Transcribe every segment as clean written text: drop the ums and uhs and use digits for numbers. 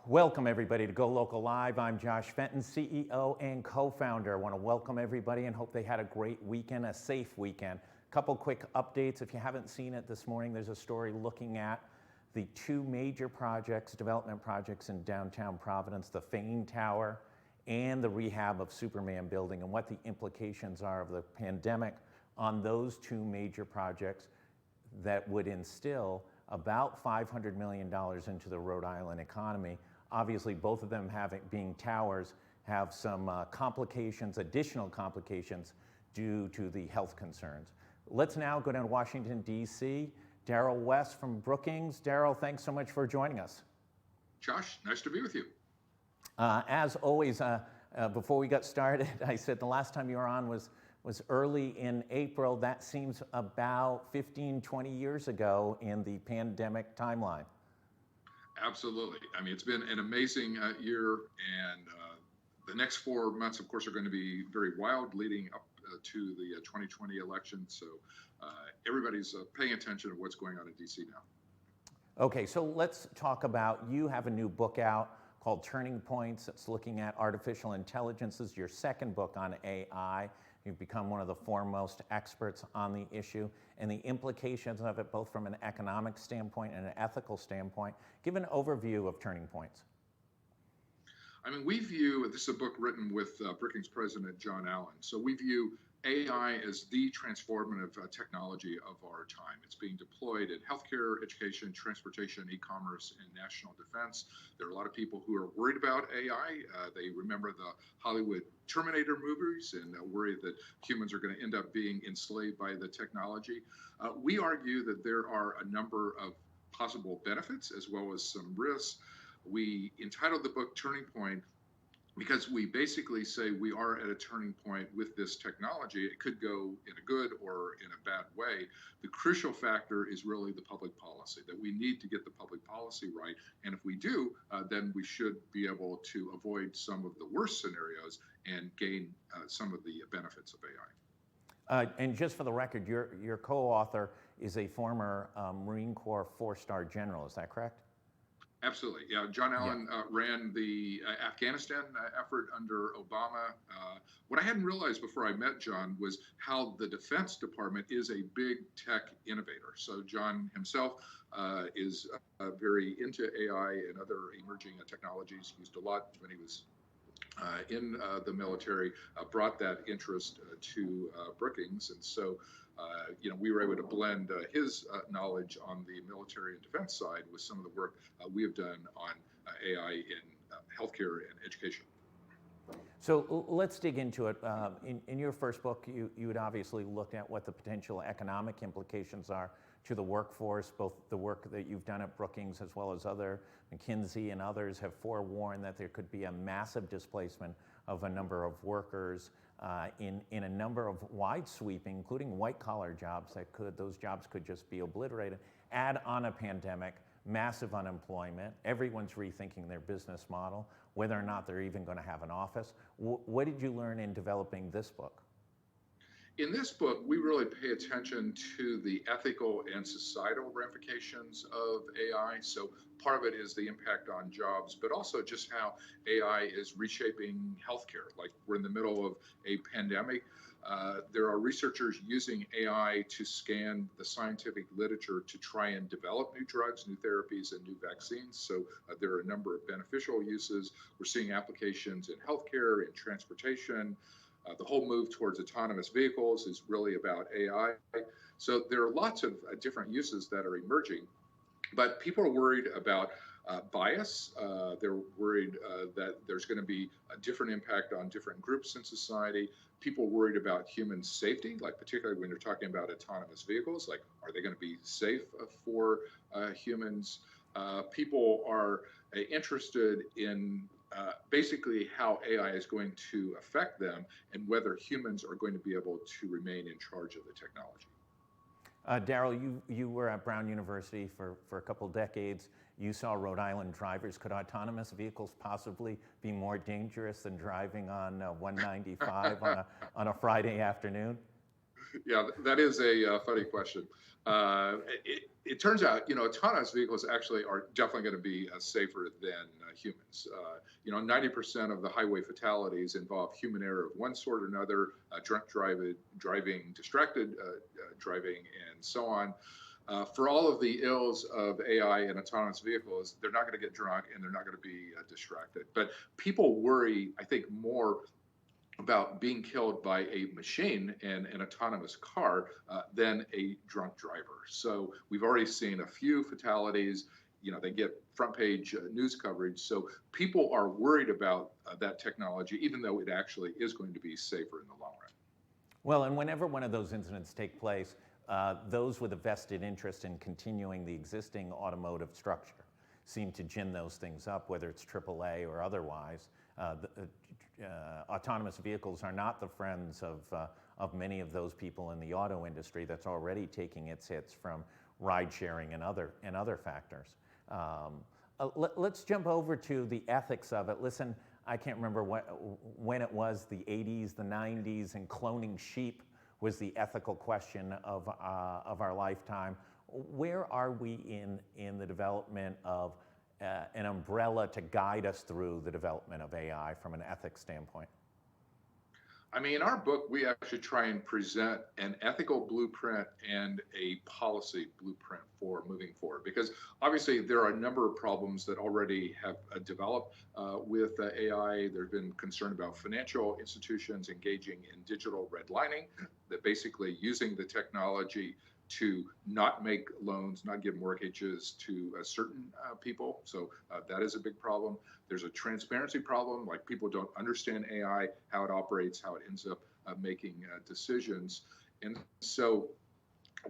Welcome everybody to GoLocal Live. I'm Josh Fenton, CEO and co-founder. I want to welcome everybody and hope they had a great weekend, a safe weekend. Couple quick updates. If you haven't seen it this morning, there's a story looking at the two major projects, development projects in downtown Providence, the Fain Tower and the rehab of Superman Building, and what the implications are of the pandemic on those two major projects that would instill about $500 million into the Rhode Island economy. Obviously, both of them being towers have some complications, additional complications due to the health concerns. Let's now go down to Washington, D.C. Darrell West from Brookings. Darrell, thanks so much for joining us. Josh, nice to be with you. As always, before we got started, I said the last time you were on was early in April. That seems about 15, 20 years ago in the pandemic timeline. Absolutely. I mean, it's been an amazing year, and the next 4 months, of course, are going to be very wild leading up to the 2020 election. So everybody's paying attention to what's going on in DC now. Okay, so let's talk about, you have a new book out called Turning Points. It's looking at artificial intelligence. This is your second book on AI. You've become one of the foremost experts on the issue and the implications of it, both from an economic standpoint and an ethical standpoint. Give an overview of Turning Points. I mean, this is a book written with Brooking's president, John Allen. So we view AI as the transformative technology of our time. It's being deployed in healthcare, education, transportation, e-commerce, and national defense. There are a lot of people who are worried about AI. They remember the Hollywood Terminator movies and worry that humans are going to end up being enslaved by the technology. We argue that there are a number of possible benefits as well as some risks. We entitled the book Turning Point because we basically say we are at a turning point with this technology. It could go in a good or in a bad way. The crucial factor is really the public policy, that we need to get the public policy right. And if we do, then we should be able to avoid some of the worst scenarios and gain some of the benefits of AI. And just for the record, your co-author is a former Marine Corps 4-star general, is that correct? Absolutely. Yeah, John Allen ran the Afghanistan effort under Obama. What I hadn't realized before I met John was how the Defense Department is a big tech innovator. So John himself is very into AI and other emerging technologies. Used a lot when he was in the military, brought that interest to Brookings. And so we were able to blend his knowledge on the military and defense side with some of the work we have done on AI in healthcare and education. So let's dig into it. In your first book, you had obviously looked at what the potential economic implications are to the workforce. Both the work that you've done at Brookings as well as McKinsey and others have forewarned that there could be a massive displacement of a number of workers in a number of wide sweeping, including white collar jobs those jobs could just be obliterated. Add on a pandemic, massive unemployment, everyone's rethinking their business model, whether or not they're even going to have an office. What did you learn in developing this book? In this book, we really pay attention to the ethical and societal ramifications of AI. So part of it is the impact on jobs, but also just how AI is reshaping healthcare. Like, we're in the middle of a pandemic. There are researchers using AI to scan the scientific literature to try and develop new drugs, new therapies, and new vaccines. So there are a number of beneficial uses. We're seeing applications in healthcare, in transportation. The whole move towards autonomous vehicles is really about AI. So there are lots of different uses that are emerging, but people are worried about bias. They're worried that there's going to be a different impact on different groups in society. People are worried about human safety, like particularly when you're talking about autonomous vehicles, like, are they going to be safe for humans? People are interested in basically how AI is going to affect them and whether humans are going to be able to remain in charge of the technology. Darrell, you were at Brown University for a couple decades. You saw Rhode Island drivers. Could autonomous vehicles possibly be more dangerous than driving on 195 on a Friday afternoon? Yeah, that is a funny question. It turns out, autonomous vehicles actually are definitely going to be safer than humans. 90% of the highway fatalities involve human error of one sort or another, driving, distracted driving, and so on. For all of the ills of AI and autonomous vehicles, they're not going to get drunk and they're not going to be distracted. But people worry, I think, more about being killed by a machine and an autonomous car than a drunk driver. So we've already seen a few fatalities. They get front page news coverage. So people are worried about that technology, even though it actually is going to be safer in the long run. Well, and whenever one of those incidents take place, those with a vested interest in continuing the existing automotive structure seem to gin those things up, whether it's AAA or otherwise. Autonomous vehicles are not the friends of many of those people in the auto industry that's already taking its hits from ride sharing and other factors. Let's jump over to the ethics of it. Listen, I can't remember when it was, the 80s, the 90s, and cloning sheep was the ethical question of our lifetime. Where are we in the development of an umbrella to guide us through the development of AI from an ethics standpoint? I mean, in our book, we actually try and present an ethical blueprint and a policy blueprint for moving forward, because obviously there are a number of problems that already have developed with AI. There's been concern about financial institutions engaging in digital redlining, that basically using the technology to not make loans, not give mortgages to certain people. So that is a big problem. There's a transparency problem, like people don't understand AI, how it operates, how it ends up making decisions. And so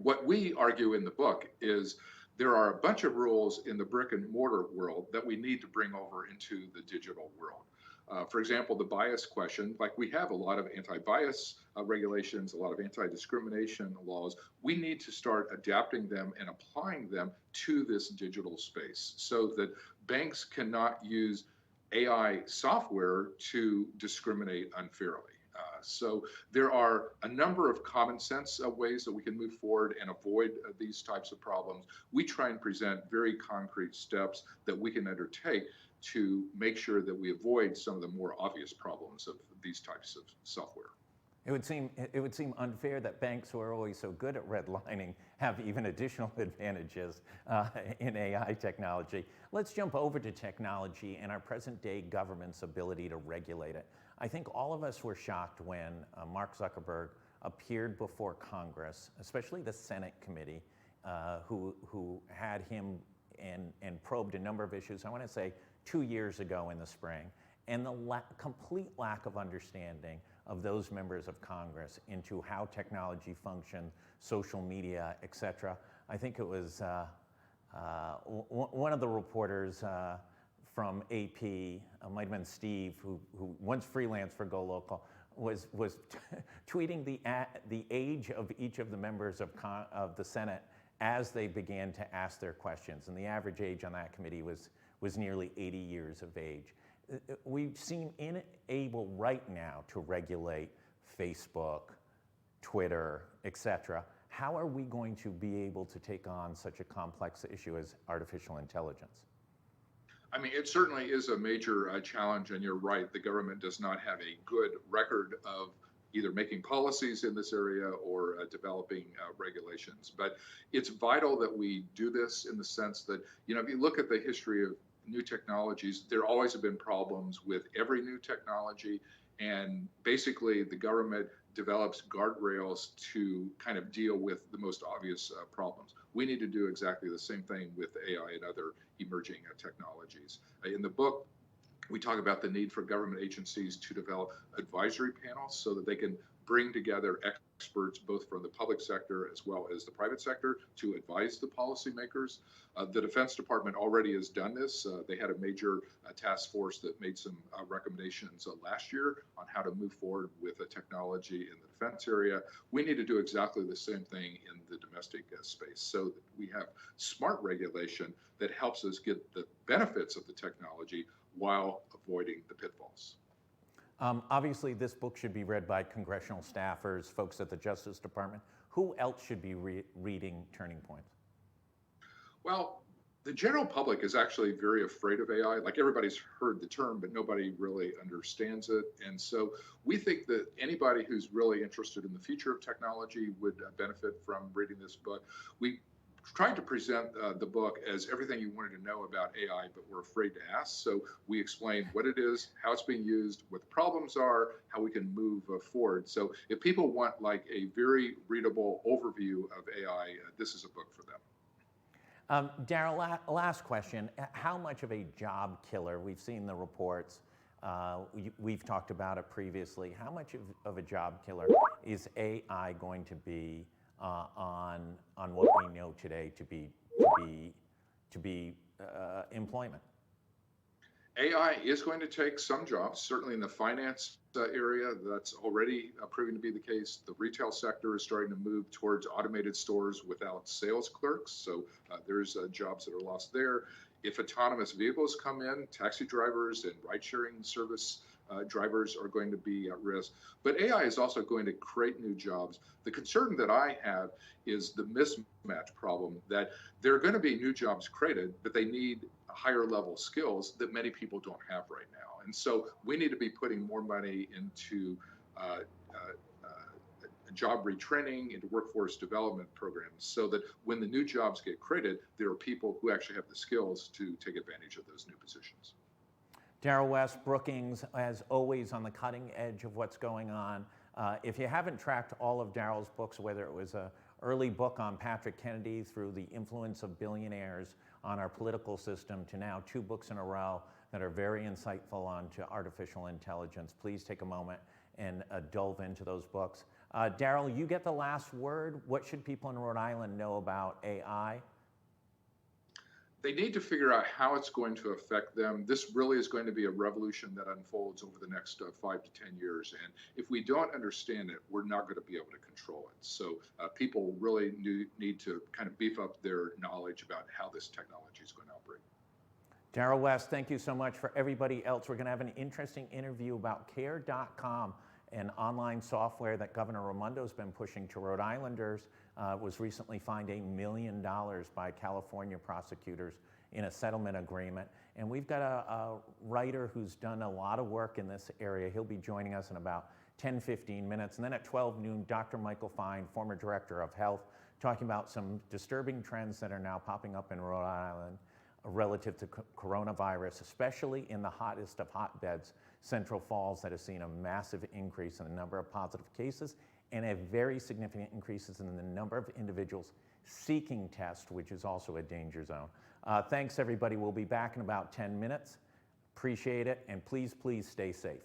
what we argue in the book is there are a bunch of rules in the brick and mortar world that we need to bring over into the digital world. For example, the bias question, like we have a lot of anti-bias regulations, a lot of anti-discrimination laws. We need to start adapting them and applying them to this digital space so that banks cannot use AI software to discriminate unfairly. So there are a number of common sense ways that we can move forward and avoid these types of problems. We try and present very concrete steps that we can undertake to make sure that we avoid some of the more obvious problems of these types of software. It would seem unfair that banks who are always so good at redlining have even additional advantages in AI technology. Let's jump over to technology and our present day government's ability to regulate it. I think all of us were shocked when Mark Zuckerberg appeared before Congress, especially the Senate committee, who had him and probed a number of issues, I want to say 2 years ago in the spring, and the complete lack of understanding of those members of Congress into how technology functions, social media, et cetera. I think it was one of the reporters from AP, might have been Steve, who once freelanced for GoLocal, was tweeting the age of each of the members of the Senate as they began to ask their questions. And the average age on that committee was nearly 80 years of age. We seem unable right now to regulate Facebook, Twitter, et cetera. How are we going to be able to take on such a complex issue as artificial intelligence? I mean, it certainly is a major challenge, and you're right, the government does not have a good record of either making policies in this area or developing regulations. But it's vital that we do this in the sense that, if you look at the history of new technologies, there always have been problems with every new technology. And basically, the government develops guardrails to kind of deal with the most obvious problems. We need to do exactly the same thing with AI and other emerging technologies. In the book, we talk about the need for government agencies to develop advisory panels so that they can bring together experts both from the public sector as well as the private sector to advise the policymakers. The Defense Department already has done this. They had a major task force that made some recommendations last year on how to move forward with a technology in the defense area. We need to do exactly the same thing in the domestic space so that we have smart regulation that helps us get the benefits of the technology while avoiding the pitfalls. Obviously, this book should be read by congressional staffers, folks at the Justice Department. Who else should be reading Turning Points? Well, the general public is actually very afraid of AI. Like everybody's heard the term, but nobody really understands it. And so we think that anybody who's really interested in the future of technology would benefit from reading this book. We tried to present the book as everything you wanted to know about AI, but we're afraid to ask. So we explain what it is, how it's being used, what the problems are, how we can move forward. So if people want like a very readable overview of AI, this is a book for them. Darrell, last question. How much of a job killer, we've seen the reports, we've talked about it previously, how much of a job killer is AI going to be on what we know today to be employment? AI is going to take some jobs, certainly in the finance area. That's already proving to be the case. The retail sector is starting to move towards automated stores without sales clerks. So there's jobs that are lost there. If autonomous vehicles come in, taxi drivers and ride-sharing service drivers are going to be at risk. But AI is also going to create new jobs. The concern that I have is the mismatch problem, that there are going to be new jobs created, but they need higher level skills that many people don't have right now. And so we need to be putting more money into job retraining, into workforce development programs, so that when the new jobs get created, there are people who actually have the skills to take advantage of those new positions. Darrell West, Brookings, as always, on the cutting edge of what's going on. If you haven't tracked all of Darrell's books, whether it was an early book on Patrick Kennedy through the influence of billionaires on our political system to now 2 books in a row that are very insightful onto artificial intelligence, please take a moment and delve into those books. Darrell, you get the last word. What should people in Rhode Island know about AI? They need to figure out how it's going to affect them. This really is going to be a revolution that unfolds over the next 5 to 10 years. And if we don't understand it, we're not going to be able to control it. So people really need to kind of beef up their knowledge about how this technology is going to operate. Darrell West, thank you so much. For everybody else, we're going to have an interesting interview about care.com, an online software that Governor Raimondo's been pushing to Rhode Islanders. Was recently fined $1 million by California prosecutors in a settlement agreement. And we've got a writer who's done a lot of work in this area. He'll be joining us in about 10-15 minutes. And then at 12 noon, Dr. Michael Fine, former director of health, talking about some disturbing trends that are now popping up in Rhode Island relative to coronavirus, especially in the hottest of hotbeds, Central Falls, that has seen a massive increase in the number of positive cases and a very significant increases in the number of individuals seeking tests, which is also a danger zone. Thanks, everybody. We'll be back in about 10 minutes. Appreciate it, and please, please stay safe.